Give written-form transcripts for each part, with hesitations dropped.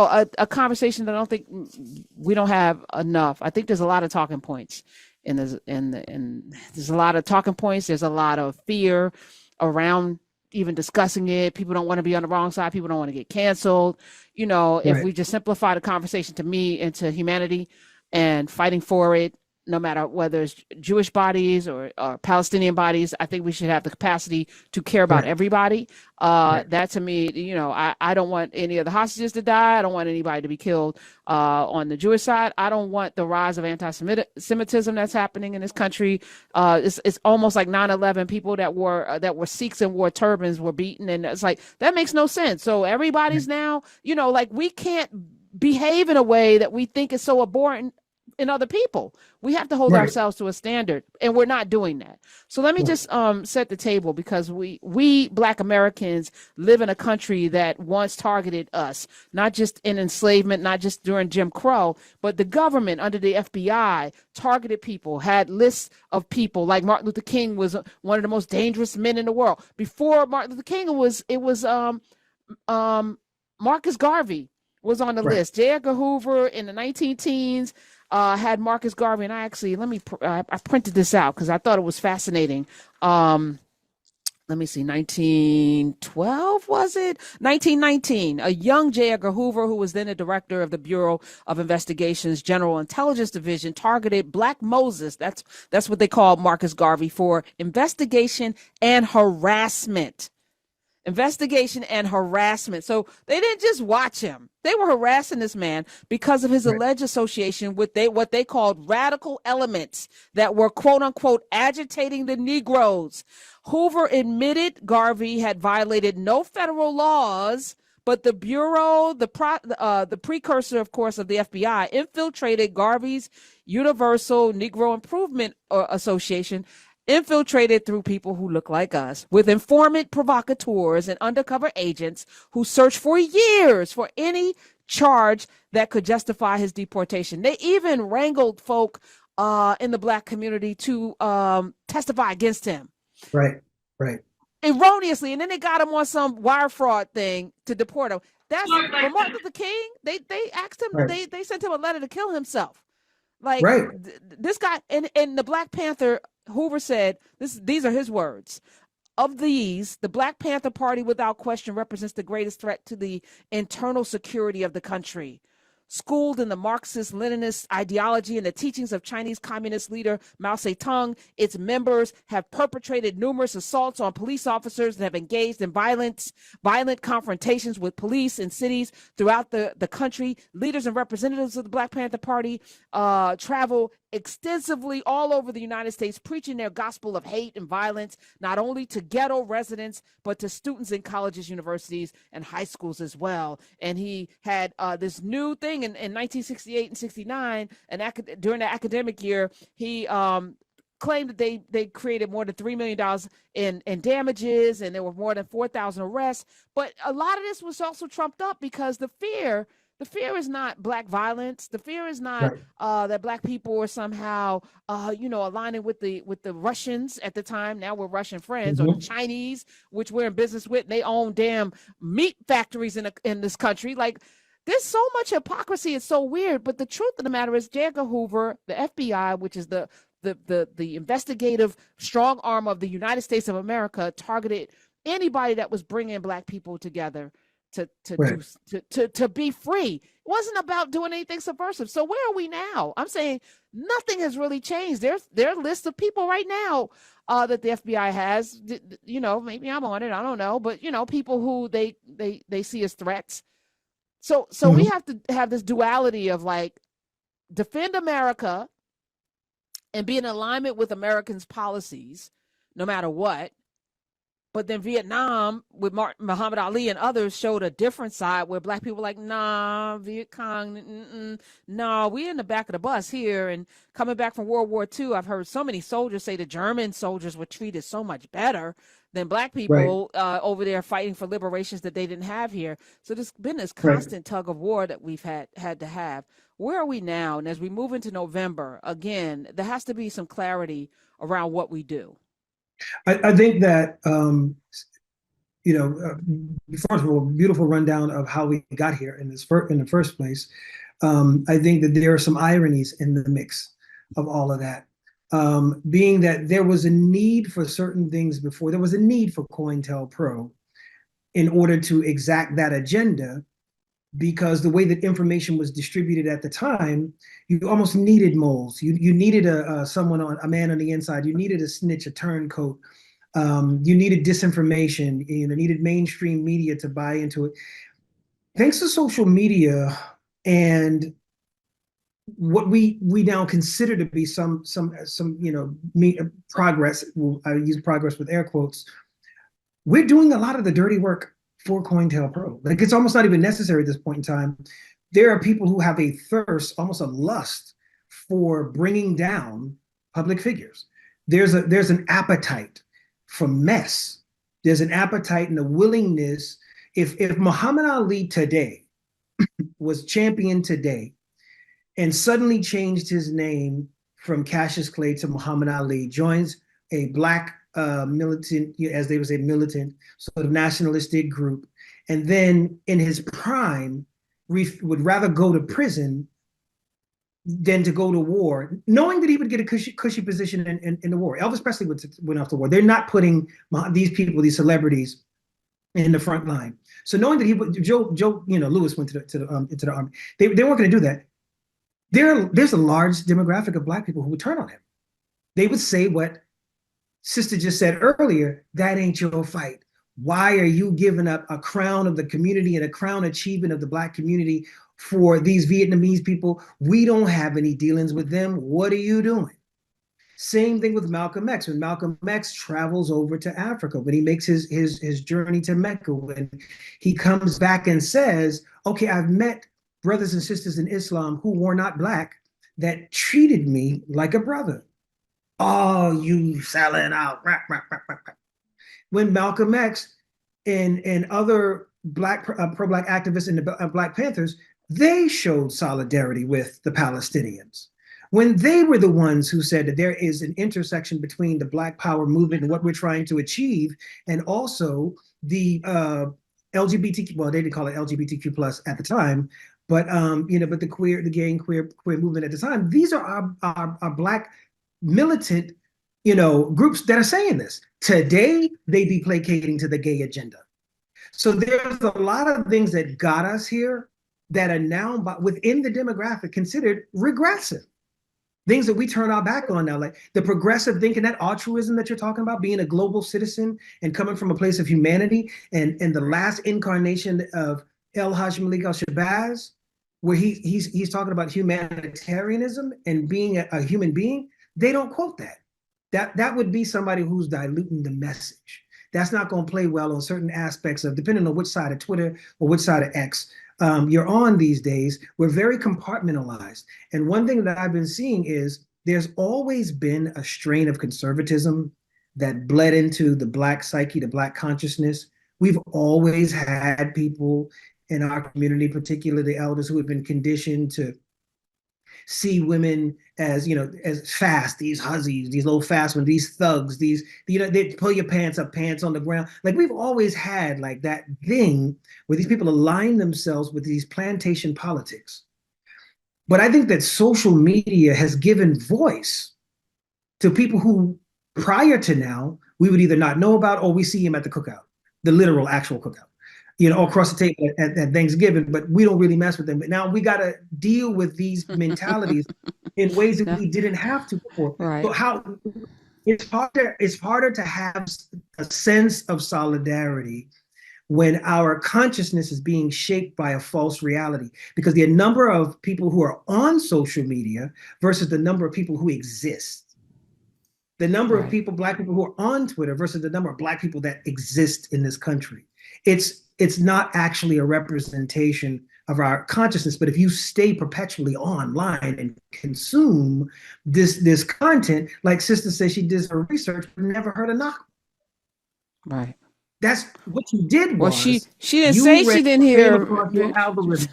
a conversation that I don't think we don't have enough. I think there's a lot of talking points, and there's a lot of talking points. There's a lot of fear around even discussing it. People don't want to be on the wrong side. People don't want to get canceled. If we just simplify the conversation to me and to humanity and fighting for it, no matter whether it's Jewish bodies or Palestinian bodies, I think we should have the capacity to care about everybody. That to me, I don't want any of the hostages to die. I don't want anybody to be killed on the Jewish side. I don't want the rise of anti-Semitism that's happening in this country. It's almost like 9/11. People that were Sikhs and wore turbans were beaten, and it's like that makes no sense. So everybody's now, like we can't behave in a way that we think is so abhorrent in other people. We have to hold ourselves to a standard, and we're not doing that. So let me just set the table, because we Black Americans live in a country that once targeted us, not just in enslavement, not just during Jim Crow, but the government under the FBI targeted people, had lists of people. Like Martin Luther King was one of the most dangerous men in the world. Before Martin Luther King, it was Marcus Garvey was on the list. J. Edgar Hoover in the 19-teens had Marcus Garvey, and I printed this out because I thought it was fascinating. Let me see, 1912, was it? 1919, a young J. Edgar Hoover, who was then a director of the Bureau of Investigation's General Intelligence Division, targeted Black Moses, that's what they call Marcus Garvey, for investigation and harassment. Investigation and harassment. So they didn't just watch him. They were harassing this man because of his alleged association with what they called radical elements that were, quote unquote, agitating the Negroes. Hoover admitted Garvey had violated no federal laws, but the Bureau, the precursor, of course, of the FBI, infiltrated Garvey's Universal Negro Improvement Association, infiltrated through people who look like us, with informant provocateurs and undercover agents who searched for years for any charge that could justify his deportation. They even wrangled folk in the Black community to testify against him. Right. Erroneously, and then they got him on some wire fraud thing to deport him. That's for Martin Luther King. They asked him. They sent him a letter to kill himself. This guy and the Black Panther. Hoover said, these are his words. Of these, the Black Panther Party, without question, represents the greatest threat to the internal security of the country. Schooled in the Marxist-Leninist ideology and the teachings of Chinese Communist leader Mao Zedong, its members have perpetrated numerous assaults on police officers and have engaged in violent confrontations with police in cities throughout the country. Leaders and representatives of the Black Panther Party travel extensively all over the United States, preaching their gospel of hate and violence, not only to ghetto residents, but to students in colleges, universities, and high schools as well. And he had this new thing in 1968 and 69, and during the academic year, he claimed that they created more than $3 million in damages, and there were more than 4,000 arrests. But a lot of this was also trumped up because the fear is not Black violence. The fear is not that Black people are somehow, aligning with the Russians at the time. Now we're Russian friends, or the Chinese, which we're in business with. And they own damn meat factories in this country. Like, there's so much hypocrisy. It's so weird. But the truth of the matter is, J. Edgar Hoover, the FBI, which is the investigative strong arm of the United States of America, targeted anybody that was bringing Black people together to be free. It wasn't about doing anything subversive. So where are we now? I'm saying nothing has really changed. There are lists of people right now that the FBI has. Maybe I'm on it. I don't know, but people who they see as threats. So we have to have this duality of like defend America and be in alignment with Americans' policies, no matter what. But then Vietnam with Muhammad Ali and others showed a different side where Black people were like, nah, Viet Cong, no, we're in the back of the bus here. And coming back from World War II, I've heard so many soldiers say the German soldiers were treated so much better than Black people over there fighting for liberations that they didn't have here. So there's been this constant tug of war that we've had to have. Where are we now? And as we move into November, again, there has to be some clarity around what we do. I think that, first of all, beautiful rundown of how we got here in the first place. I think that there are some ironies in the mix of all of that. Being that there was a need for certain things before, there was a need for COINTELPRO in order to exact that agenda, because the way that information was distributed at the time, you almost needed moles. You needed a man on the inside. You needed a snitch, a turncoat. You needed disinformation. You needed mainstream media to buy into it. Thanks to social media and what we now consider to be some progress. I use progress with air quotes. We're doing a lot of the dirty work for COINTELPRO. Like, it's almost not even necessary at this point in time. There are people who have a thirst, almost a lust, for bringing down public figures. There's an appetite for mess. There's an appetite and a willingness. If Muhammad Ali today was champion today and suddenly changed his name from Cassius Clay to Muhammad Ali, joins a black militant, as they would say, militant sort of nationalistic group, and then in his prime would rather go to prison than to go to war, knowing that he would get a cushy position in the war. Elvis Presley went off to war. They're not putting these people, these celebrities, in the front line. So knowing that Joe Lewis went into the army, they weren't going to do that. There's a large demographic of black people who would turn on him. They would say what Sister just said earlier: that ain't your fight. Why are you giving up a crown of the community and a crown achievement of the black community for these Vietnamese people? We don't have any dealings with them. What are you doing? Same thing with Malcolm X. When Malcolm X travels over to Africa, when he makes his journey to Mecca, when he comes back and says, okay, I've met brothers and sisters in Islam who were not black that treated me like a brother. Oh, you selling out. When Malcolm X and other pro-black activists and the Black Panthers, they showed solidarity with the Palestinians. When they were the ones who said that there is an intersection between the Black Power movement and what we're trying to achieve, and also the LGBTQ, well, they didn't call it LGBTQ plus at the time, but but the gay and queer movement at the time. These are our Black militant, groups that are saying this. Today, they be placating to the gay agenda. So there's a lot of things that got us here that are now within the demographic considered regressive. Things that we turn our back on now, like the progressive thinking, that altruism that you're talking about, being a global citizen and coming from a place of humanity, and the last incarnation of El Hajj Malik al-Shabazz, where he's talking about humanitarianism and being a human being. They don't quote that. That would be somebody who's diluting the message. That's not going to play well on certain aspects of, depending on which side of Twitter or which side of X you're on these days. We're very compartmentalized. And one thing that I've been seeing is there's always been a strain of conservatism that bled into the Black psyche, the Black consciousness. We've always had people in our community, particularly the elders, who have been conditioned to see women as, as fast, these hussies, these little fast ones, these thugs, these, they pull your pants up, pants on the ground. Like, we've always had like that thing where these people align themselves with these plantation politics. But I think that social media has given voice to people who prior to now, we would either not know about, or we see him at the cookout, the literal actual cookout, across the table at Thanksgiving, but we don't really mess with them. But now we got to deal with these mentalities in ways that we didn't have to before. Right. So it's harder to have a sense of solidarity when our consciousness is being shaped by a false reality, because the number of people who are on social media versus the number of people who exist, the number of people, Black people who are on Twitter versus the number of Black people that exist in this country. It's not actually a representation of our consciousness. But if you stay perpetually online and consume this content, like Sister says, she did her research, but never heard a knock. Right. That's what you did. Well, she didn't say she didn't hear your algorithm.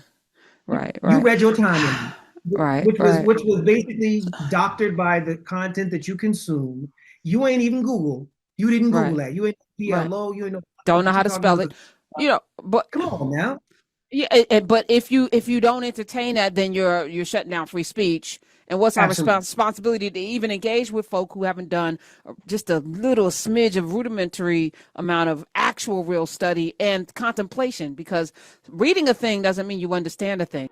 Right. You read your timeline. Right. Which was basically doctored by the content that you consume. You ain't even Google. You didn't Google that. You ain't PLO. You ain't know don't know how to spell it, but come on now. Yeah, but if you don't entertain that, then you're shutting down free speech. And what's our responsibility to even engage with folk who haven't done just a little smidge of rudimentary amount of actual real study and contemplation? Because reading a thing doesn't mean you understand a thing.